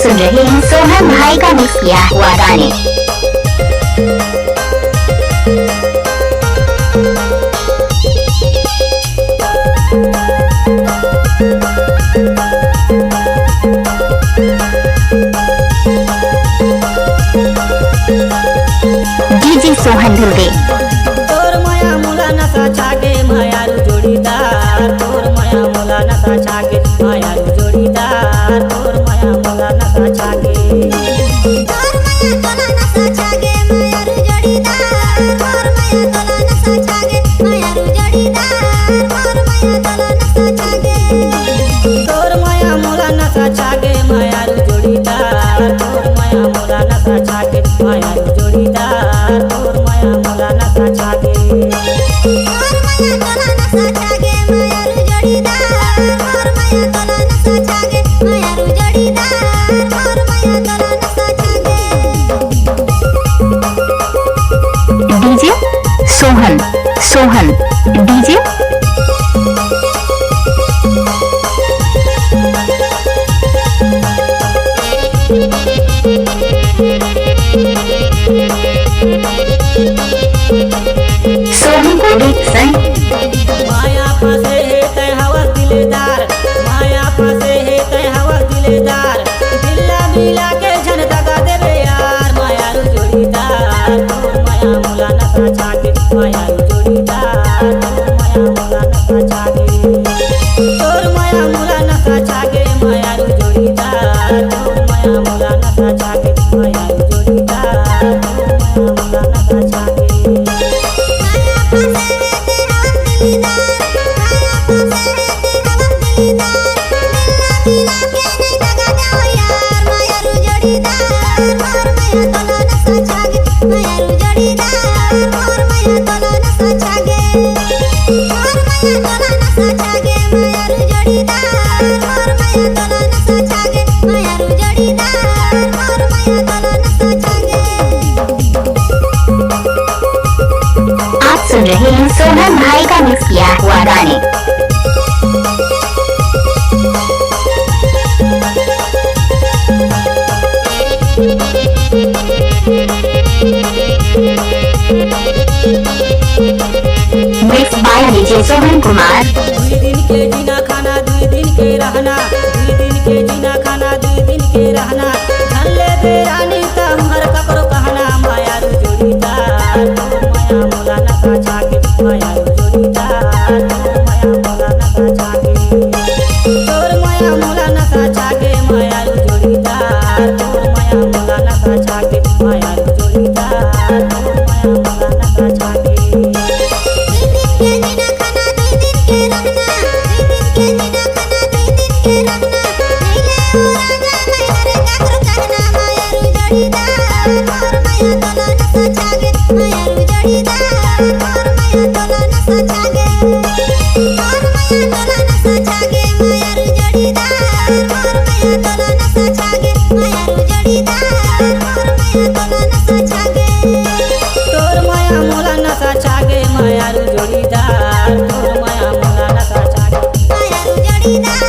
सुन रहे हैं सोहन भाई का मिक्स किया हुआ गाने। डीजे सोहन धुर्वे। तोर माया मुला नसा छागे मायारू जोड़ीदार, तोर माया मुला नसा छागे मायारू जोड़ीदार, तोर माया मुला नसा छागे, तोर माया तोला नसा छागे मायारू जोड़ीदार, तोर माया तोला नसा छागे मायारू जोड़ीदार, तोर माया तोला नसा छागे, तोर माया मुला नसा छागे मायारू जोड़ीदार, तोर माया मुला नसा छागे मायारू जोड़ीदार, तोर माया मुला नसा छागे, तोर माया तोला नसा छागे मायारू जोड़ीदार, तोर माया तोला नसा छागे मायारू जोड़ीदार, तोर माया तोला नसा छागे। डीजे सोहन सोहन डीजे सोहन को डिक्सन। माया फसे है तय हवा दिलेदार, माया फसे है तय हवा दिलेदार, दिल्ला मिला के झन दगा देवे यार, मायारू जोड़ीदार, तोर माया मुला नसा छागे मायारू जोड़ीदार, तोर माया मुला नसा छागे, तोर माया मुला नसा छागे मायारू जोड़ीदार, तोर माया मुला नसा छागे मायारू जोड़ीदार, तोर माया मुला नसा छागे। माया फसे है ते हवा दिलीदार, माया फसे है ते हवा दिलीदार, दिल्ला मिला के नहीं दगा जाओ यार, मायारू जोड़ीदार, तोर माया तोला नसा छागे मायारू जोड़ीदार, तोर माया तोला नसा छागे, तोर माया तोला नसा छागे मायारू जोड़ीदार, तोर माया तोला नसा छागे मायारू जोड़ीदार, तोर माया तोला नसा छागे। आप सुन रहे हैं सोहन भाई का मिक्स किया हुआ गाने। Mix by DJ Sohan Kumar. दुई दिन के जीना खाना दुई दिन के रहना, दुई दिन के जीना खाना दुई दिन के रहना, धन ले दे रानी तमहर ककरो कहना, मायारू जोड़ीदार, तोर माया मुला नसा छागे मायारू जोड़ीदार, तोर माया मुला नसा छागे, तोर माया मुला नसा छागे मायारू जोड़ीदार, तोर माया मुला नसा छागे मायारू जोड़ीदार, तोर माया मुला नसा छागे। दुई दिन के जीना खाना दुई दिन के रहना, दुई दिन के जीना खाना दुई दिन के रहना, नीले ओ राजा नहीं हरे काकरो कहना, मायारू जोड़ीदार, तोर माया तोला नसा छागे मायारू जोड़ीदार, तोर माया तोला नसा छागे, तोर माया तोला नसा छागे मायारू जोड़ीदार, तोर माया तोला नसा छागे मायारू जोड़ीदार, तोर माया तोला नसा छागे। तोर माया मुला नसा छागे मायारू जोड़ीदार, तोर माया मुला नसा छागे मायारू जोड़ीदार,